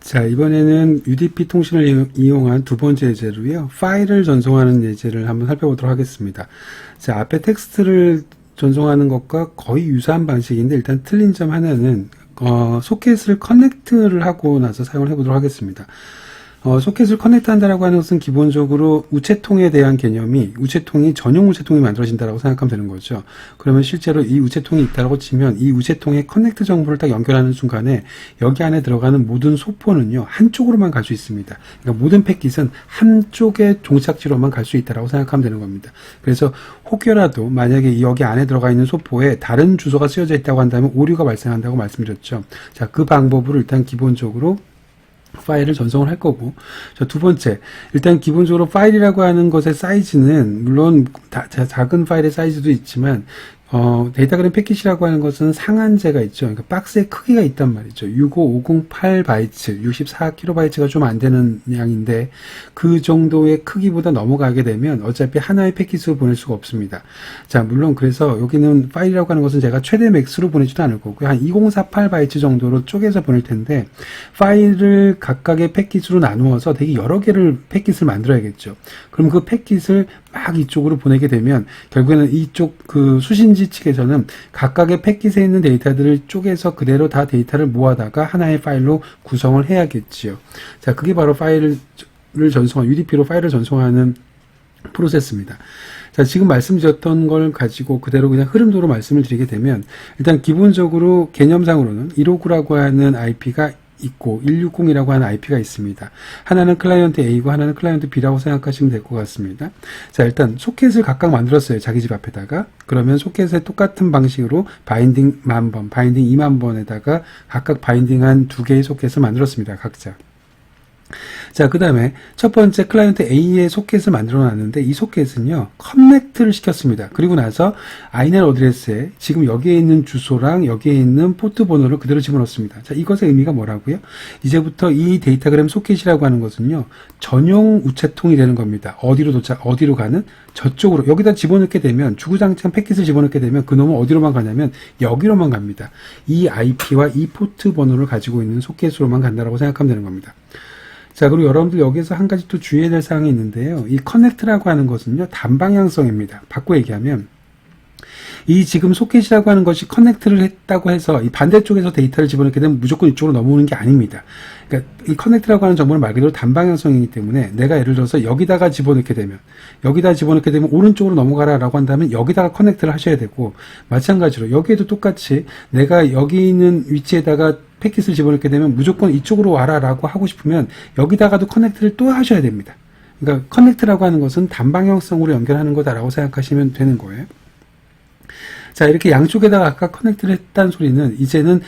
자, 이번에는 UDP 통신을 이용한 두 번째 예제로요. 파일을 전송하는 예제를 한번 살펴보도록 하겠습니다. 자, 앞에 텍스트를 전송하는 것과 거의 유사한 방식인데 일단 틀린 점 하나는 소켓을 커넥트를 하고 나서 사용을 해보도록 하겠습니다. 소켓을 커넥트 한다라고 하는 것은 기본적으로 우체통에 대한 개념이 우체통이 전용 우체통이 만들어진다라고 생각하면 되는 거죠. 그러면 실제로 이 우체통이 있다라고 치면 이 우체통에 커넥트 정보를 딱 연결하는 순간에 여기 안에 들어가는 모든 소포는요 한쪽으로만 갈 수 있습니다. 그러니까 모든 패킷은 한쪽의 종착지로만 갈 수 있다라고 생각하면 되는 겁니다. 그래서 혹여라도 만약에 여기 안에 들어가 있는 소포에 다른 주소가 쓰여져 있다고 한다면 오류가 발생한다고 말씀드렸죠. 자, 그 방법으로 일단 기본적으로 파일을 전송을 할 거고, 자, 두 번째, 일단 기본적으로 파일이라고 하는 것의 사이즈는 물론 작은 파일의 사이즈도 있지만 데이터그램 패킷이라고 하는 것은 상한제가 있죠. 그러니까 박스의 크기가 있단 말이죠. 65508바이트, 64kB가 좀 안 되는 양인데 그 정도의 크기보다 넘어가게 되면 어차피 하나의 패킷으로 보낼 수가 없습니다. 자, 물론 그래서 여기는 파일이라고 하는 것은 제가 최대 맥스로 보내지도 않을 거고요. 한 2048바이트 정도로 쪼개서 보낼 텐데 파일을 각각의 패킷으로 나누어서 되게 여러 개를 패킷을 만들어야겠죠. 그럼 그 패킷을 막 이쪽으로 보내게 되면 결국에는 이쪽 그 수신지 측에서는 각각의 패킷에 있는 데이터들을 쪼개서 그대로 다 데이터를 모아다가 하나의 파일로 구성을 해야겠지요. 자, 그게 바로 파일을 전송한 UDP로 파일을 전송하는 프로세스입니다. 자, 지금 말씀드렸던 걸 가지고 그대로 그냥 흐름도로 말씀을 드리게 되면 일단 기본적으로 개념상으로는 159라고 하는 IP가 있고 160이라고 하는 IP가 있습니다. 하나는 클라이언트 A고 하나는 클라이언트 B라고 생각하시면 될 것 같습니다. 자, 일단 소켓을 각각 만들었어요. 자기 집 앞에다가. 그러면 소켓에 똑같은 방식으로 바인딩 10,000번, 바인딩 20,000번에다가 각각 바인딩한 두 개의 소켓을 만들었습니다. 각자. 자, 그 다음에 첫 번째 클라이언트 A의 소켓을 만들어 놨는데 이 소켓은요 커넥트를 시켰습니다. 그리고 나서 INET 어드레스에 지금 여기에 있는 주소랑 여기에 있는 포트 번호를 그대로 집어넣습니다. 자, 이것의 의미가 뭐라고요? 이제부터 이 데이터그램 소켓이라고 하는 것은요 전용 우체통이 되는 겁니다. 어디로 가는? 저쪽으로. 여기다 집어넣게 되면 주구장창 패킷을 집어넣게 되면 그놈은 어디로만 가냐면 여기로만 갑니다. 이 IP와 이 포트 번호를 가지고 있는 소켓으로만 간다라고 생각하면 되는 겁니다. 자, 그리고 여러분들 여기서 한 가지 또 주의해야 될 사항이 있는데요. 이 커넥트라고 하는 것은요, 단방향성입니다. 바꿔 얘기하면, 이 지금 소켓이라고 하는 것이 커넥트를 했다고 해서 이 반대쪽에서 데이터를 집어넣게 되면 무조건 이쪽으로 넘어오는 게 아닙니다. 그러니까 이 커넥트라고 하는 정보는 말 그대로 단방향성이기 때문에 내가 예를 들어서 여기다가 집어넣게 되면 오른쪽으로 넘어가라라고 한다면 여기다가 커넥트를 하셔야 되고, 마찬가지로 여기에도 똑같이 내가 여기 있는 위치에다가 패킷을 집어넣게 되면 무조건 이쪽으로 와라라고 하고 싶으면 여기다가도 커넥트를 또 하셔야 됩니다. 그러니까 커넥트라고 하는 것은 단방향성으로 연결하는 거다라고 생각하시면 되는 거예요. 자, 이렇게 양쪽에다가 아까 커넥트를 했다는 소리는 이제는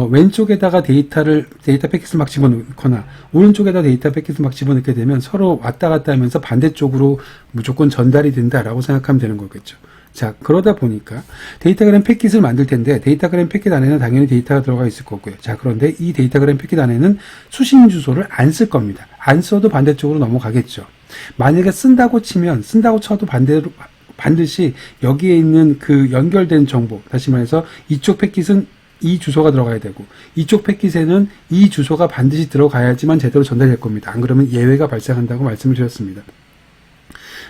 왼쪽에다가 데이터 패킷을 막 집어넣거나 오른쪽에다 데이터 패킷을 막 집어넣게 되면 서로 왔다 갔다 하면서 반대쪽으로 무조건 전달이 된다라고 생각하면 되는 거겠죠. 자, 그러다 보니까 데이터그램 패킷을 만들 텐데 데이터그램 패킷 안에는 당연히 데이터가 들어가 있을 거고요. 자, 그런데 이 데이터그램 패킷 안에는 수신 주소를 안 쓸 겁니다. 안 써도 반대쪽으로 넘어가겠죠. 만약에 쓴다고 쳐도 반드시 여기에 있는 그 연결된 정보, 다시 말해서 이쪽 패킷은 이 주소가 들어가야 되고 이쪽 패킷에는 이 주소가 반드시 들어가야지만 제대로 전달될 겁니다. 안 그러면 예외가 발생한다고 말씀을 드렸습니다.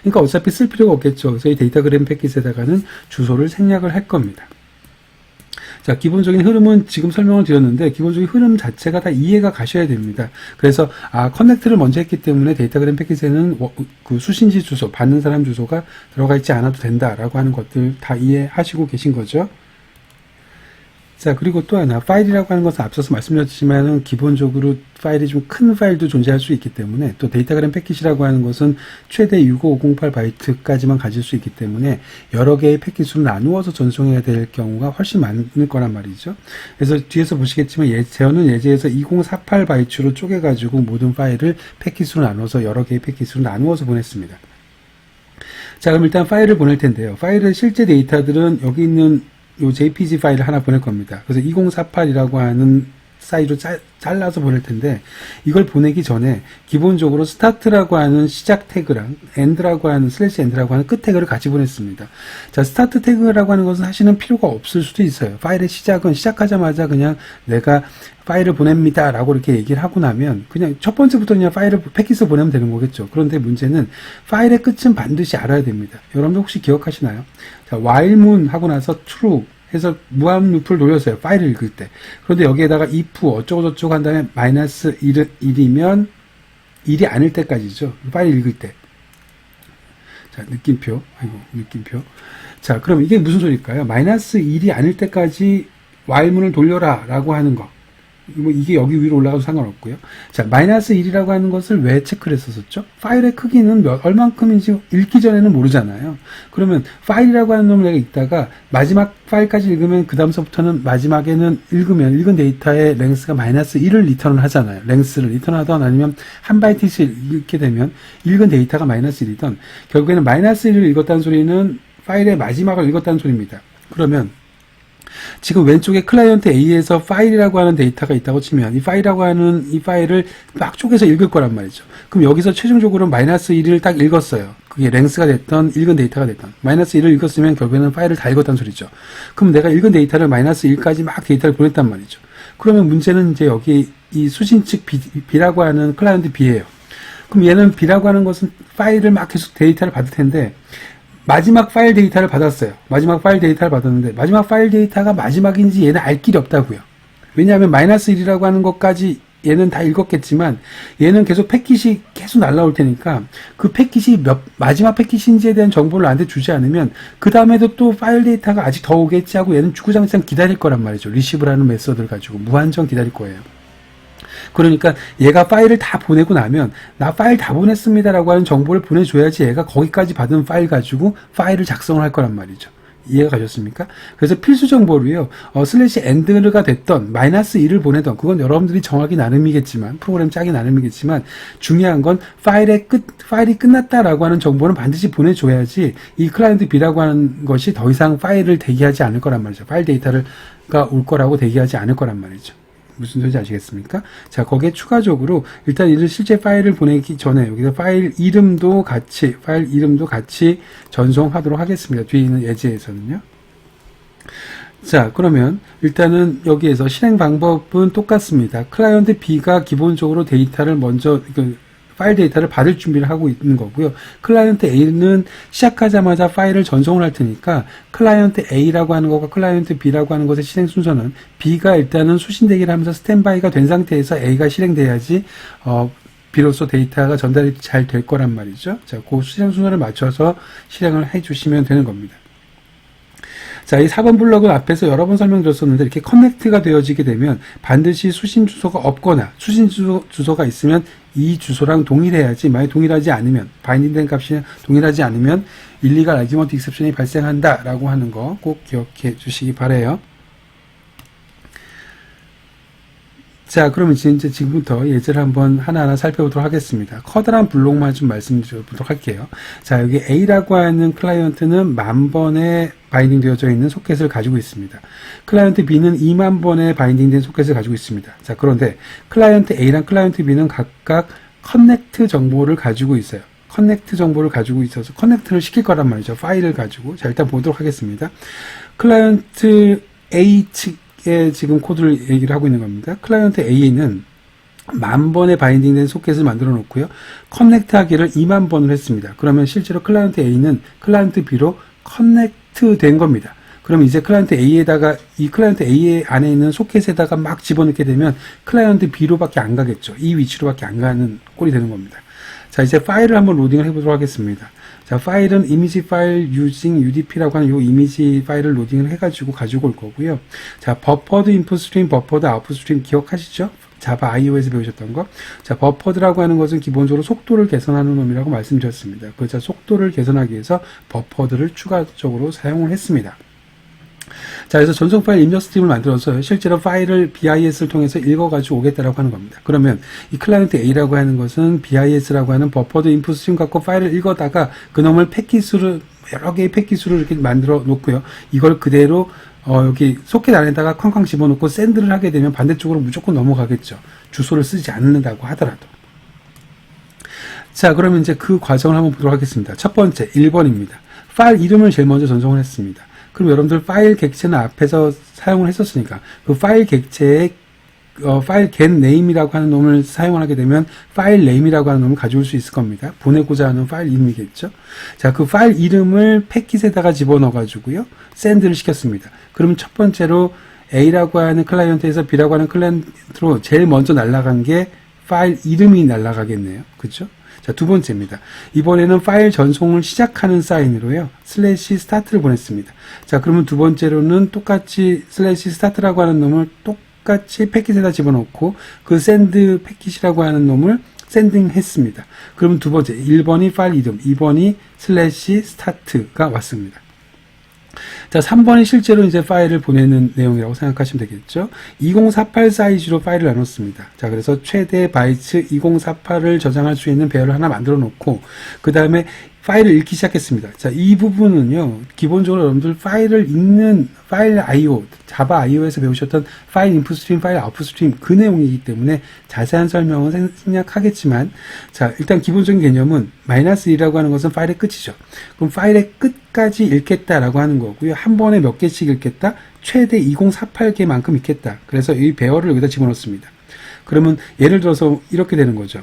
그러니까 어차피 쓸 필요가 없겠죠. 그래서 이 데이터그램 패킷에다가는 주소를 생략을 할 겁니다. 자, 기본적인 흐름은 지금 설명을 드렸는데 기본적인 흐름 자체가 다 이해가 가셔야 됩니다. 그래서 커넥트를 먼저 했기 때문에 데이터그램 패킷에는 그 수신지 주소, 받는 사람 주소가 들어가 있지 않아도 된다라고 하는 것들 다 이해하시고 계신 거죠. 자, 그리고 또 하나, 파일이라고 하는 것은 앞서서 말씀드렸지만은 기본적으로 파일이 좀 큰 파일도 존재할 수 있기 때문에 또 데이터그램 패킷이라고 하는 것은 최대 65508바이트까지만 가질 수 있기 때문에 여러 개의 패킷으로 나누어서 전송해야 될 경우가 훨씬 많을 거란 말이죠. 그래서 뒤에서 보시겠지만 저는 예제에서 2048바이트로 쪼개가지고 모든 파일을 패킷으로 나눠서 여러 개의 패킷으로 나누어서 보냈습니다. 자, 그럼 일단 파일을 보낼 텐데요. 파일의 실제 데이터들은 여기 있는 요 JPG 파일을 하나 보낼 겁니다. 그래서 2048이라고 하는 사이로 잘라서 보낼 텐데, 이걸 보내기 전에 기본적으로 스타트라고 하는 시작 태그랑 엔드라고 하는 슬래시 엔드라고 하는 끝 태그를 같이 보냈습니다. 자, 스타트 태그라고 하는 것은 사실은 필요가 없을 수도 있어요. 파일의 시작은 시작하자마자 그냥 내가 파일을 보냅니다 라고 이렇게 얘기를 하고 나면 그냥 첫 번째부터 그냥 파일을 패킷을 보내면 되는 거겠죠. 그런데 문제는 파일의 끝은 반드시 알아야 됩니다. 여러분들 혹시 기억하시나요? 자, while문 하고 나서 true 해서 무한 루프를 돌렸어요. 파일을 읽을 때. 그런데 여기에다가 if 어쩌고저쩌고 한 다음에 마이너스 1이면 1이 아닐 때까지죠. 파일 읽을 때. 자, 느낌표. 아이고, 느낌표. 자, 그럼 이게 무슨 소리일까요? 마이너스 1이 아닐 때까지 while문을 돌려라 라고 하는 거. 뭐 이게 여기 위로 올라가도 상관없고요. 자, 마이너스 1이라고 하는 것을 왜 체크를 했었죠? 파일의 크기는 얼만큼인지 읽기 전에는 모르잖아요. 그러면 파일이라고 하는 놈을 내가 읽다가 마지막 파일까지 읽으면 그 다음서부터는 마지막에는 읽은 데이터의 랭스가 마이너스 1을 리턴을 하잖아요. 랭스를 리턴하던 아니면 한 바이트씩 읽게 되면 읽은 데이터가 마이너스 1이던 결국에는 마이너스 1을 읽었다는 소리는 파일의 마지막을 읽었다는 소리입니다. 그러면 지금 왼쪽에 클라이언트 A에서 파일이라고 하는 데이터가 있다고 치면 이 파일이라고 하는 이 파일을 막 쪼개서 읽을 거란 말이죠. 그럼 여기서 최종적으로 마이너스 1을 딱 읽었어요. 그게 랭스가 됐던 읽은 데이터가 됐던 마이너스 1을 읽었으면 결국에는 파일을 다 읽었다는 소리죠. 그럼 내가 읽은 데이터를 마이너스 1까지 막 데이터를 보냈단 말이죠. 그러면 문제는 이제 여기 이 수신 측 B라고 하는 클라이언트 B예요. 그럼 얘는 B라고 하는 것은 파일을 막 계속 데이터를 받을 텐데 마지막 파일 데이터를 받았어요. 마지막 파일 데이터를 받았는데 마지막 파일 데이터가 마지막인지 얘는 알 길이 없다고요. 왜냐하면 마이너스 1이라고 하는 것까지 얘는 다 읽었겠지만 얘는 계속 패킷이 계속 날라올 테니까 그 패킷이 마지막 패킷인지에 대한 정보를 나한테 주지 않으면 그 다음에도 또 파일 데이터가 아직 더 오겠지 하고 얘는 주구장창 기다릴 거란 말이죠. 리시브라는 메서드를 가지고 무한정 기다릴 거예요. 그러니까 얘가 파일을 다 보내고 나면 나 파일 다 보냈습니다라고 하는 정보를 보내줘야지 얘가 거기까지 받은 파일 가지고 파일을 작성을 할 거란 말이죠. 이해가 가셨습니까? 그래서 필수 정보로요, 슬래시 엔드가 됐던 마이너스 1을 보내던 그건 여러분들이 정하기 나름이겠지만 프로그램 짜기 나름이겠지만 중요한 건 파일이 끝났다라고 하는 정보는 반드시 보내줘야지 이 클라이언트 B라고 하는 것이 더 이상 파일을 대기하지 않을 거란 말이죠. 파일 데이터가 올 거라고 대기하지 않을 거란 말이죠. 무슨 소리인지 아시겠습니까? 자, 거기에 추가적으로 일단 이를 실제 파일을 보내기 전에 여기서 파일 이름도 같이 전송하도록 하겠습니다. 뒤에 있는 예제에서는요. 자, 그러면 일단은 여기에서 실행 방법은 똑같습니다. 클라이언트 B가 기본적으로 데이터를 먼저 파일 데이터를 받을 준비를 하고 있는 거고요. 클라이언트 A는 시작하자마자 파일을 전송을 할 테니까 클라이언트 A라고 하는 것과 클라이언트 B라고 하는 것의 실행 순서는 B가 일단은 수신 대기를 하면서 스탠바이가 된 상태에서 A가 실행돼야지 비로소 데이터가 전달이 잘 될 거란 말이죠. 자, 그 실행 순서를 맞춰서 실행을 해 주시면 되는 겁니다. 자, 이 4번 블럭은 앞에서 여러 번 설명드렸었는데 이렇게 커넥트가 되어지게 되면 반드시 수신 주소가 없거나 수신 주소가 있으면 이 주소랑 동일해야지, 만약 동일하지 않으면, 바인딩된 값이 동일하지 않으면 일리갈 아규먼트 익셉션이 발생한다 라고 하는 거 꼭 기억해 주시기 바라요. 자, 그러면 이제 지금부터 예제를 한번 하나하나 살펴보도록 하겠습니다. 커다란 블록만 좀 말씀드려보도록 할게요. 자, 여기 A라고 하는 클라이언트는 10,000번에 바인딩 되어져 있는 소켓을 가지고 있습니다. 클라이언트 B는 20,000번에 바인딩된 소켓을 가지고 있습니다. 자, 그런데 클라이언트 A랑 클라이언트 B는 각각 커넥트 정보를 가지고 있어요. 커넥트 정보를 가지고 있어서 커넥트를 시킬 거란 말이죠. 파일을 가지고. 자, 일단 보도록 하겠습니다. 클라이언트 A 측에 지금 코드를 얘기를 하고 있는 겁니다. 클라이언트 A는 10,000번에 바인딩된 소켓을 만들어 놓고요. 커넥트 하기를 20,000번을 했습니다. 그러면 실제로 클라이언트 A는 클라이언트 B로 커넥트 된 겁니다. 그럼 이제 클라이언트 A에다가 이 클라이언트 A 안에 있는 소켓에다가 막 집어넣게 되면 클라이언트 B로밖에 안 가겠죠. 이 위치로밖에 안 가는 꼴이 되는 겁니다. 자, 이제 파일을 한번 로딩을 해보도록 하겠습니다. 자, 파일은 이미지 파일 using UDP라고 하는 이 이미지 파일을 로딩을 해가지고 가지고 올 거고요. 자, 버퍼드 인풋 스트림, 버퍼드 아웃풋 스트림 기억하시죠? 자바 iO에서 배우셨던 거. 자, 버퍼드라고 하는 것은 기본적으로 속도를 개선하는 놈이라고 말씀드렸습니다. 그래서 속도를 개선하기 위해서 버퍼드를 추가적으로 사용을 했습니다. 자, 그래서 전송 파일 입력 스트림을 만들어서 실제로 파일을 BIS를 통해서 읽어가지고 오겠다라고 하는 겁니다. 그러면 이 클라이언트 A라고 하는 것은 BIS라고 하는 버퍼드 인풋 스트림 갖고 파일을 읽어다가 그놈을 패킷으로 여러 개의 패킷으로 이렇게 만들어 놓고요. 이걸 그대로 여기 소켓 안에다가 쾅쾅 집어넣고 샌드를 하게 되면 반대쪽으로 무조건 넘어가겠죠. 주소를 쓰지 않는다고 하더라도. 자, 그러면 이제 그 과정을 한번 보도록 하겠습니다. 첫 번째, 1번입니다. 파일 이름을 제일 먼저 전송을 했습니다. 그럼 여러분들 파일 객체는 앞에서 사용을 했었으니까 그 파일 객체에 파일 get name이라고 하는 놈을 사용을 하게 되면 파일 name이라고 하는 놈을 가져올 수 있을 겁니다. 보내고자 하는 파일 이름이겠죠. 자, 그 파일 이름을 패킷에다가 집어넣어 가지고요. 샌드를 시켰습니다. 그러면 첫 번째로 A라고 하는 클라이언트에서 B라고 하는 클라이언트로 제일 먼저 날아간 게 파일 이름이 날아가겠네요. 그렇죠? 자, 두 번째입니다. 이번에는 파일 전송을 시작하는 사인으로요. /start를 보냈습니다. 자, 그러면 두 번째로는 똑같이 /start라고 하는 놈을 똑같이 패킷에다 집어넣고 그 send 패킷이라고 하는 놈을 샌딩 했습니다. 그러면 두 번째, 1번이 파일 이름, 2번이 /start가 왔습니다. 자, 3번이 실제로 이제 파일을 보내는 내용이라고 생각하시면 되겠죠. 2048 사이즈로 파일을 나눴습니다. 자, 그래서 최대 바이트 2048을 저장할 수 있는 배열을 하나 만들어 놓고, 그 다음에 파일을 읽기 시작했습니다. 자, 이 부분은요, 기본적으로 여러분들 파일을 읽는 파일 IO, 자바 IO에서 배우셨던 파일 인풋 스트림, 파일 아웃풋 스트림 그 내용이기 때문에 자세한 설명은 생략하겠지만, 자, 일단 기본적인 개념은 -1이라고 하는 것은 파일의 끝이죠. 그럼 파일의 끝까지 읽겠다라고 하는 거고요. 한 번에 몇 개씩 읽겠다? 최대 2048개만큼 읽겠다. 그래서 이 배열을 여기다 집어넣습니다. 그러면 예를 들어서 이렇게 되는 거죠.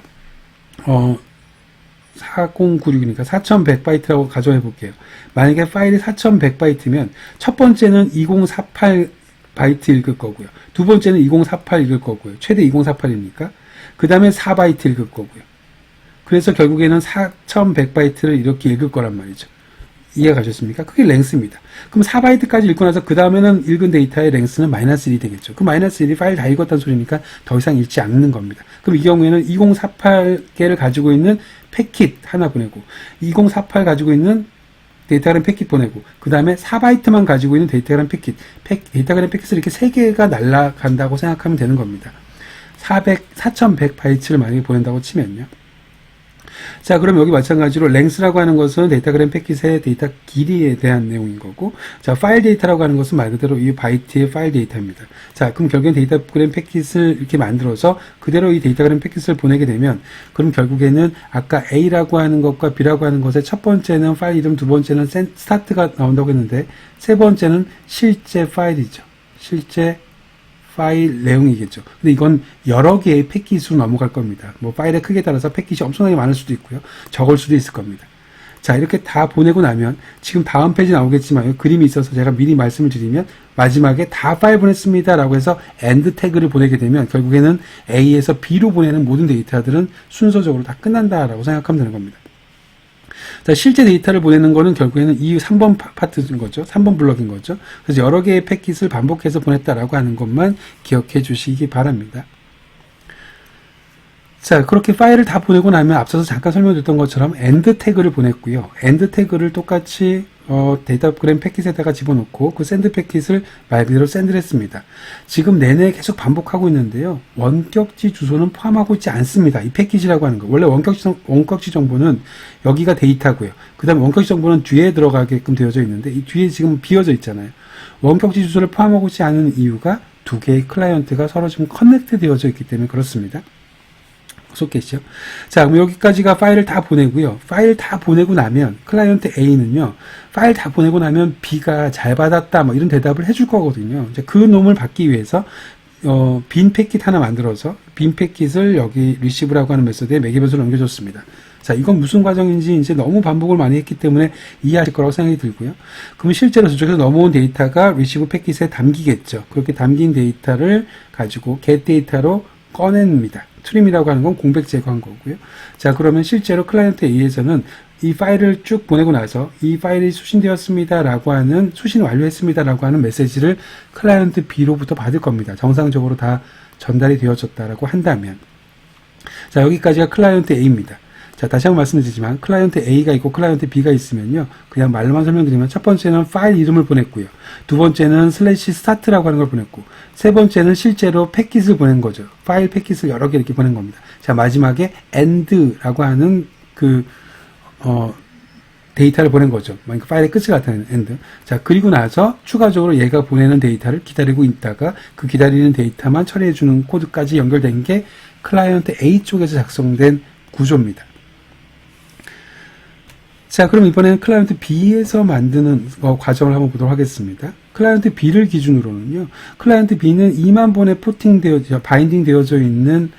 4096이니까 4100바이트라고 가정해 볼게요. 만약에 파일이 4100바이트면 첫 번째는 2048바이트 읽을 거고요. 두 번째는 2048 읽을 거고요. 최대 2048이니까. 그 다음에 4바이트 읽을 거고요. 그래서 결국에는 4100바이트를 이렇게 읽을 거란 말이죠. 이해가 가셨습니까? 그게 랭스입니다. 그럼 4바이트까지 읽고 나서 그 다음에는 읽은 데이터의 랭스는 -1이 되겠죠. 그 -1이 파일 다 읽었다는 소리니까 더 이상 읽지 않는 겁니다. 그럼 이 경우에는 2048개를 가지고 있는 패킷 하나 보내고 2048 가지고 있는 데이터그램 패킷 보내고 그 다음에 4바이트만 가지고 있는 데이터그램 패킷 데이터그램 패킷을 이렇게 3개가 날아간다고 생각하면 되는 겁니다. 4100바이트를 만약에 보낸다고 치면요. 자, 그럼 여기 마찬가지로 랭스라고 하는 것은 데이터그램 패킷의 데이터 길이에 대한 내용인 거고, 자, 파일 데이터라고 하는 것은 말 그대로 이 바이트의 파일 데이터입니다. 자, 그럼 결국엔 데이터그램 패킷을 이렇게 만들어서 그대로 이 데이터그램 패킷을 보내게 되면, 그럼 결국에는 아까 A라고 하는 것과 B라고 하는 것의 첫 번째는 파일 이름, 두 번째는 스타트가 나온다고 했는데, 세 번째는 실제 파일이죠. 실제 파일 내용이겠죠. 근데 이건 여러 개의 패킷으로 넘어갈 겁니다. 뭐 파일의 크기에 따라서 패킷이 엄청나게 많을 수도 있고요. 적을 수도 있을 겁니다. 자, 이렇게 다 보내고 나면 지금 다음 페이지 나오겠지만 그림이 있어서 제가 미리 말씀을 드리면 마지막에 다 파일 보냈습니다 라고 해서 end 태그를 보내게 되면 결국에는 A에서 B로 보내는 모든 데이터들은 순서적으로 다 끝난다라고 생각하면 되는 겁니다. 자, 실제 데이터를 보내는 거는 결국에는 이 3번 파트인 거죠. 3번 블럭인 거죠. 그래서 여러 개의 패킷을 반복해서 보냈다라고 하는 것만 기억해 주시기 바랍니다. 자, 그렇게 파일을 다 보내고 나면 앞서서 잠깐 설명드렸던 것처럼 end 태그를 보냈고요. end 태그를 똑같이 데이터그램 패킷에다가 집어넣고 그 샌드 패킷을 말 그대로 샌드를 했습니다. 지금 내내 계속 반복하고 있는데요. 원격지 주소는 포함하고 있지 않습니다. 이 패킷이라고 하는 거. 원래 원격지 정보는 여기가 데이터고요. 그 다음에 원격지 정보는 뒤에 들어가게끔 되어져 있는데 이 뒤에 지금 비어져 있잖아요. 원격지 주소를 포함하고 있지 않은 이유가 두 개의 클라이언트가 서로 지금 커넥트 되어져 있기 때문에 그렇습니다. 소켓이요. 자, 그럼 여기까지가 파일을 다 보내고요. 파일 다 보내고 나면 클라이언트 A는요. 파일 다 보내고 나면 B가 잘 받았다 뭐 이런 대답을 해줄 거거든요. 이제 그 놈을 받기 위해서 빈 패킷 하나 만들어서 빈 패킷을 여기 receive라고 하는 메소드에 매개변수로 넘겨줬습니다. 자, 이건 무슨 과정인지 이제 너무 반복을 많이 했기 때문에 이해하실 거라고 생각이 들고요. 그럼 실제로 저쪽에서 넘어온 데이터가 receive 패킷에 담기겠죠. 그렇게 담긴 데이터를 가지고 get 데이터로 꺼냅니다. 트림이라고 하는 건 공백 제거한 거고요. 자, 그러면 실제로 클라이언트 A에서는 이 파일을 쭉 보내고 나서 이 파일이 수신되었습니다 라고 하는 수신 완료했습니다 라고 하는 메시지를 클라이언트 B로부터 받을 겁니다. 정상적으로 다 전달이 되어졌다라고 한다면. 자, 여기까지가 클라이언트 A입니다. 자, 다시 한번 말씀드리지만 클라이언트 A가 있고 클라이언트 B가 있으면요. 그냥 말로만 설명드리면 첫 번째는 파일 이름을 보냈고요. 두 번째는 /start라고 하는 걸 보냈고 세 번째는 실제로 패킷을 보낸 거죠. 파일 패킷을 여러 개 이렇게 보낸 겁니다. 자, 마지막에 end라고 하는 데이터를 보낸 거죠. 그러니까 파일의 끝을 나타내는 end. 자, 그리고 나서 추가적으로 얘가 보내는 데이터를 기다리고 있다가 그 기다리는 데이터만 처리해주는 코드까지 연결된 게 클라이언트 A 쪽에서 작성된 구조입니다. 자, 그럼 이번에는 클라이언트 B에서 만드는 과정을 한번 보도록 하겠습니다. 클라이언트 B를 기준으로는요, 클라이언트 B는 2만 번에 바인딩 되어져 있는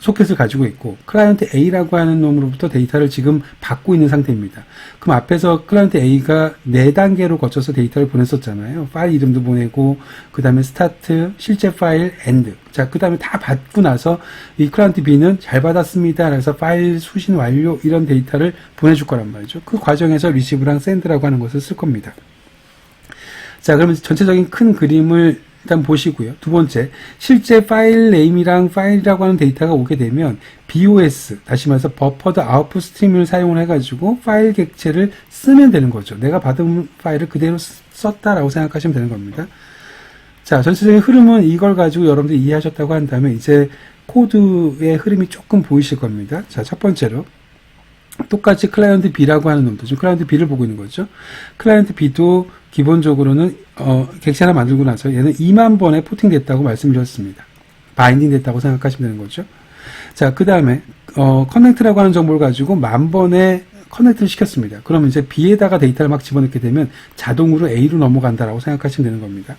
소켓을 가지고 있고, 클라이언트 A라고 하는 놈으로부터 데이터를 지금 받고 있는 상태입니다. 그럼 앞에서 클라이언트 A가 4단계로 거쳐서 데이터를 보냈었잖아요. 파일 이름도 보내고, 그 다음에 스타트, 실제 파일, 엔드. 자, 그 다음에 다 받고 나서 이 클라이언트 B는 잘 받았습니다. 그래서 파일 수신 완료 이런 데이터를 보내줄 거란 말이죠. 그 과정에서 리시브랑 샌드라고 하는 것을 쓸 겁니다. 자, 그러면 전체적인 큰 그림을 일단 보시고요. 두 번째, 실제 파일 네임이랑 파일이라고 하는 데이터가 오게 되면 BOS, 다시 말해서 버퍼드 아웃풋 스트림을 사용을 해가지고 파일 객체를 쓰면 되는 거죠. 내가 받은 파일을 그대로 썼다라고 생각하시면 되는 겁니다. 자, 전체적인 흐름은 이걸 가지고 여러분들이 이해하셨다고 한다면 이제 코드의 흐름이 조금 보이실 겁니다. 자, 첫 번째로 똑같이 클라이언트 B라고 하는 놈도 지금 클라이언트 B를 보고 있는 거죠. 클라이언트 B도 기본적으로는 객체 하나 만들고 나서 얘는 2만 번에 포팅 됐다고 말씀드렸습니다. 바인딩 됐다고 생각하시면 되는 거죠. 자, 그 다음에 커넥트라고 하는 정보를 가지고 10,000번에 커넥트를 시켰습니다. 그러면 이제 B에다가 데이터를 막 집어넣게 되면 자동으로 A로 넘어간다라고 생각하시면 되는 겁니다.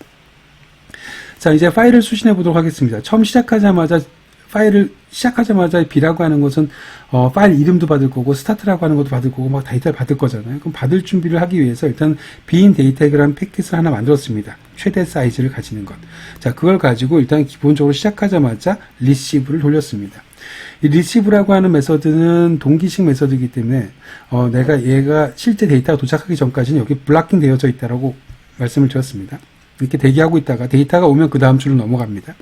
자, 이제 파일을 수신해 보도록 하겠습니다. 처음 시작하자마자 B라고 하는 것은 파일 이름도 받을 거고 스타트라고 하는 것도 받을 거고 막 데이터를 받을 거잖아요. 그럼 받을 준비를 하기 위해서 일단 B인 데이터그램 패킷을 하나 만들었습니다. 최대 사이즈를 가지는 것. 자, 그걸 가지고 일단 기본적으로 시작하자마자 리시브를 돌렸습니다. 이 리시브라고 하는 메서드는 동기식 메서드이기 때문에 얘가 실제 데이터가 도착하기 전까지는 여기 블락킹 되어져 있다라고 말씀을 드렸습니다. 이렇게 대기하고 있다가 데이터가 오면 그 다음 줄로 넘어갑니다.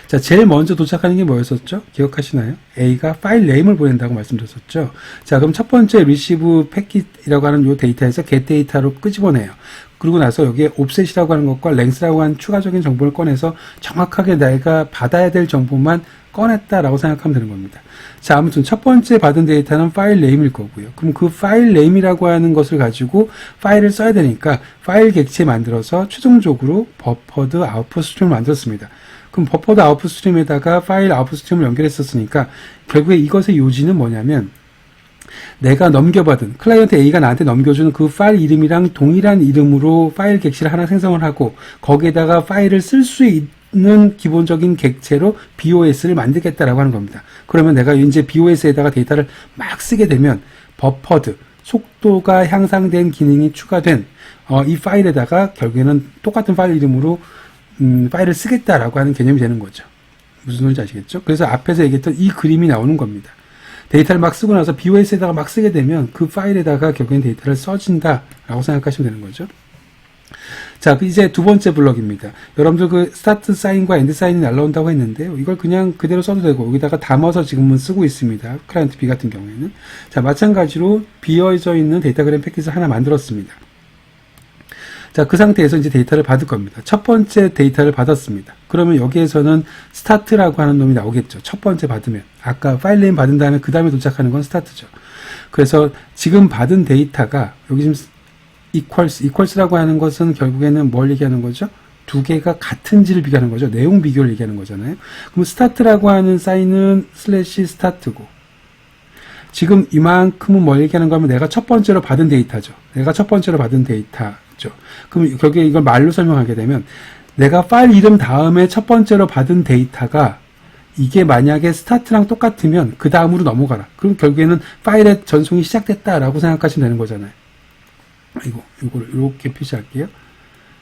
자, 제일 먼저 도착하는 게 뭐였었죠? 기억하시나요? A가 파일 네임을 보낸다고 말씀드렸었죠. 자, 그럼 첫 번째 receive packet이라고 하는 이 데이터에서 get 데이터로 끄집어내요. 그리고 나서 여기에 offset이라고 하는 것과 length라고 하는 추가적인 정보를 꺼내서 정확하게 내가 받아야 될 정보만 꺼냈다라고 생각하면 되는 겁니다. 자, 아무튼 첫 번째 받은 데이터는 파일 네임일 거고요. 그럼 그 파일 네임이라고 하는 것을 가지고 파일을 써야 되니까 파일 객체 만들어서 최종적으로 버퍼드 아웃풋 스트림을 만들었습니다. 그럼 버퍼드 아웃풋 스트림에다가 파일 아웃풋 스트림을 연결했었으니까 결국에 이것의 요지는 뭐냐면 내가 넘겨받은 클라이언트 A가 나한테 넘겨주는 그 파일 이름이랑 동일한 이름으로 파일 객체를 하나 생성을 하고 거기에다가 파일을 쓸 수 있는 기본적인 객체로 BOS를 만들겠다라고 하는 겁니다. 그러면 내가 이제 BOS에다가 데이터를 막 쓰게 되면 버퍼드 속도가 향상된 기능이 추가된 이 파일에다가 결국에는 똑같은 파일 이름으로 파일을 쓰겠다라고 하는 개념이 되는 거죠. 무슨 소리인지 아시겠죠? 그래서 앞에서 얘기했던 이 그림이 나오는 겁니다. 데이터를 막 쓰고 나서 BOS에다가 막 쓰게 되면 그 파일에다가 결국엔 데이터를 써진다라고 생각하시면 되는 거죠. 자, 이제 두 번째 블럭입니다. 여러분들 그 스타트 사인과 엔드 사인이 날라온다고 했는데요. 이걸 그냥 그대로 써도 되고 여기다가 담아서 지금은 쓰고 있습니다. 클라이언트 B 같은 경우에는. 자, 마찬가지로 비어져 있는 데이터그램 패킷을 하나 만들었습니다. 자, 그 상태에서 이제 데이터를 받을 겁니다. 첫 번째 데이터를 받았습니다. 그러면 여기에서는 스타트라고 하는 놈이 나오겠죠. 첫 번째 받으면. 아까 파일 네임 받은 다음에 그 다음에 도착하는 건 스타트죠. 그래서 지금 받은 데이터가 여기 지금 equals라고 하는 것은 결국에는 뭘 얘기하는 거죠? 두 개가 같은지를 비교하는 거죠. 내용 비교를 얘기하는 거잖아요. 그럼 스타트라고 하는 사인은 슬래시 스타트고 지금 이만큼은 뭘 얘기하는 거면 내가 첫 번째로 받은 데이터죠. 내가 첫 번째로 받은 데이터죠. 그럼 결국에 이걸 말로 설명하게 되면 내가 파일 이름 다음에 첫 번째로 받은 데이터가 이게 만약에 스타트랑 똑같으면 그 다음으로 넘어가라. 그럼 결국에는 파일의 전송이 시작됐다라고 생각하시면 되는 거잖아요. 이걸 이렇게 표시할게요.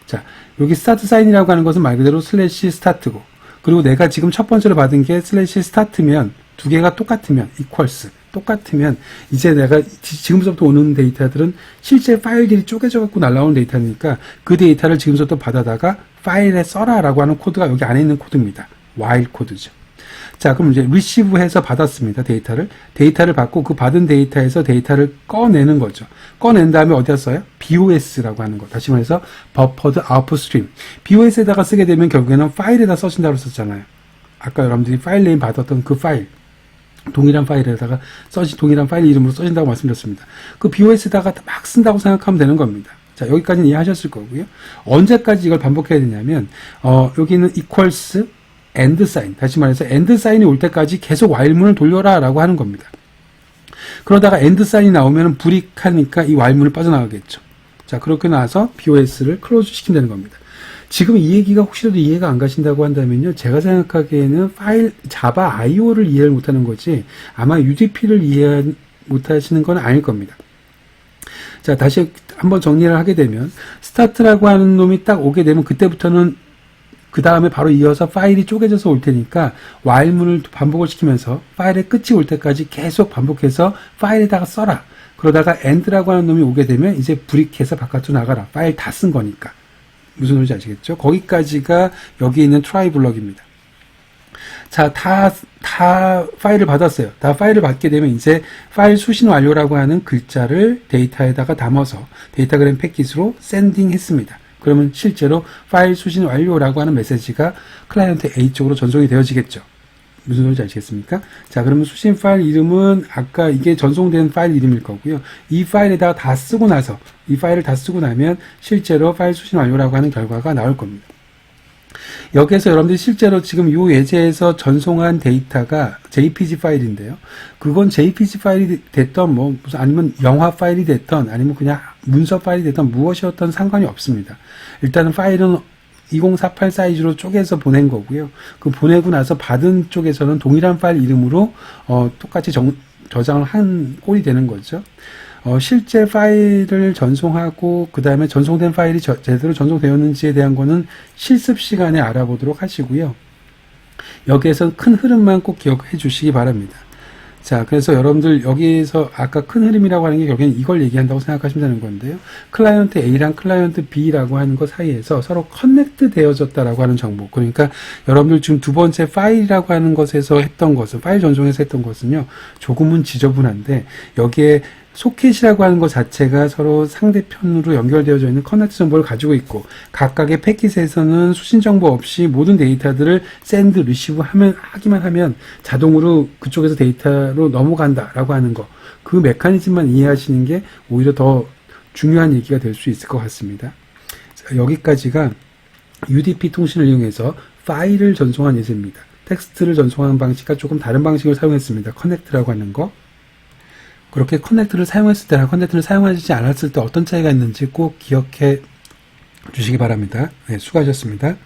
자, 여기 스타트 사인이라고 하는 것은 말 그대로 슬래시 스타트고 그리고 내가 지금 첫 번째로 받은 게 슬래시 스타트면 두 개가 똑같으면 equals 똑같으면 이제 내가 지금부터 오는 데이터들은 실제 파일들이 쪼개져 갖고 날라오는 데이터니까 그 데이터를 지금부터 받아다가 파일에 써라라고 하는 코드가 여기 안에 있는 코드입니다. while 코드죠. 자, 그럼 이제 receive해서 받았습니다. 데이터를 받고 그 받은 데이터에서 데이터를 꺼내는 거죠. 꺼낸 다음에 어디다 써요? BOS라고 하는 거. 다시 말해서 buffered output stream. BOS에다가 쓰게 되면 결국에는 파일에다 써진다고 썼잖아요. 아까 여러분들이 파일 네임 받았던 그 파일. 동일한 파일에다가 동일한 파일 이름으로 써진다고 말씀드렸습니다. 그 BOS에다가 막 쓴다고 생각하면 되는 겁니다. 자, 여기까지는 이해하셨을 거고요. 언제까지 이걸 반복해야 되냐면, 여기는 equals and sign. 다시 말해서 and sign이 올 때까지 계속 while문을 돌려라 라고 하는 겁니다. 그러다가 and sign이 나오면 불이익하니까 이 while문을 빠져나가겠죠. 자, 그렇게 나와서 BOS를 클로즈 시킨다는 겁니다. 지금 이 얘기가 혹시라도 이해가 안 가신다고 한다면요, 제가 생각하기에는 자바 IO를 이해를 못하는 거지, 아마 UDP를 이해 못하시는 건 아닐 겁니다. 자, 다시 한번 정리를 하게 되면, 스타트라고 하는 놈이 딱 오게 되면, 그때부터는 그 다음에 바로 이어서 파일이 쪼개져서 올 테니까, while문을 반복을 시키면서, 파일의 끝이 올 때까지 계속 반복해서 파일에다가 써라. 그러다가 end라고 하는 놈이 오게 되면, 이제 브릭해서 바깥으로 나가라. 파일 다 쓴 거니까. 무슨 소리인지 아시겠죠? 거기까지가 여기 있는 try 블럭입니다. 자, 다 파일을 받았어요. 다 파일을 받게 되면 이제 파일 수신 완료라고 하는 글자를 데이터에다가 담아서 데이터그램 패킷으로 샌딩 했습니다. 그러면 실제로 파일 수신 완료라고 하는 메시지가 클라이언트 A 쪽으로 전송이 되어지겠죠. 무슨 소리인지 아시겠습니까? 자, 그러면 수신 파일 이름은 아까 이게 전송된 파일 이름일 거고요. 이 파일에다가 다 쓰고 나서, 이 파일을 다 쓰고 나면 실제로 파일 수신 완료라고 하는 결과가 나올 겁니다. 여기에서 여러분들이 실제로 지금 이 예제에서 전송한 데이터가 JPG 파일인데요. 그건 JPG 파일이 됐던 무슨 아니면 영화 파일이 됐던 아니면 그냥 문서 파일이 됐던 무엇이었던 상관이 없습니다. 일단은 파일은 2048 사이즈로 쪼개서 보낸 거고요. 그 보내고 나서 받은 쪽에서는 동일한 파일 이름으로 똑같이 저장을 한 꼴이 되는 거죠. 실제 파일을 전송하고 그 다음에 전송된 파일이 제대로 전송되었는지에 대한 거는 실습 시간에 알아보도록 하시고요. 여기에서 큰 흐름만 꼭 기억해 주시기 바랍니다. 자, 그래서 여러분들 여기에서 아까 큰 흐름이라고 하는 게 결국엔 이걸 얘기한다고 생각하시면 되는 건데요. 클라이언트 A랑 클라이언트 B라고 하는 것 사이에서 서로 커넥트 되어졌다라고 하는 정보. 그러니까 여러분들 지금 두 번째 파일이라고 하는 것에서 했던 것은, 파일 전송에서 했던 것은요, 조금은 지저분한데 여기에 소켓이라고 하는 것 자체가 서로 상대편으로 연결되어져 있는 커넥트 정보를 가지고 있고, 각각의 패킷에서는 수신 정보 없이 모든 데이터들을 샌드, 리시브 하기만 하면 자동으로 그쪽에서 데이터로 넘어간다라고 하는 거. 그 메커니즘만 이해하시는 게 오히려 더 중요한 얘기가 될 수 있을 것 같습니다. 자, 여기까지가 UDP 통신을 이용해서 파일을 전송한 예제입니다. 텍스트를 전송하는 방식과 조금 다른 방식을 사용했습니다. 커넥트라고 하는 거. 그렇게 커넥트를 사용했을 때랑 커넥트를 사용하지 않았을 때 어떤 차이가 있는지 꼭 기억해 주시기 바랍니다. 네, 수고하셨습니다.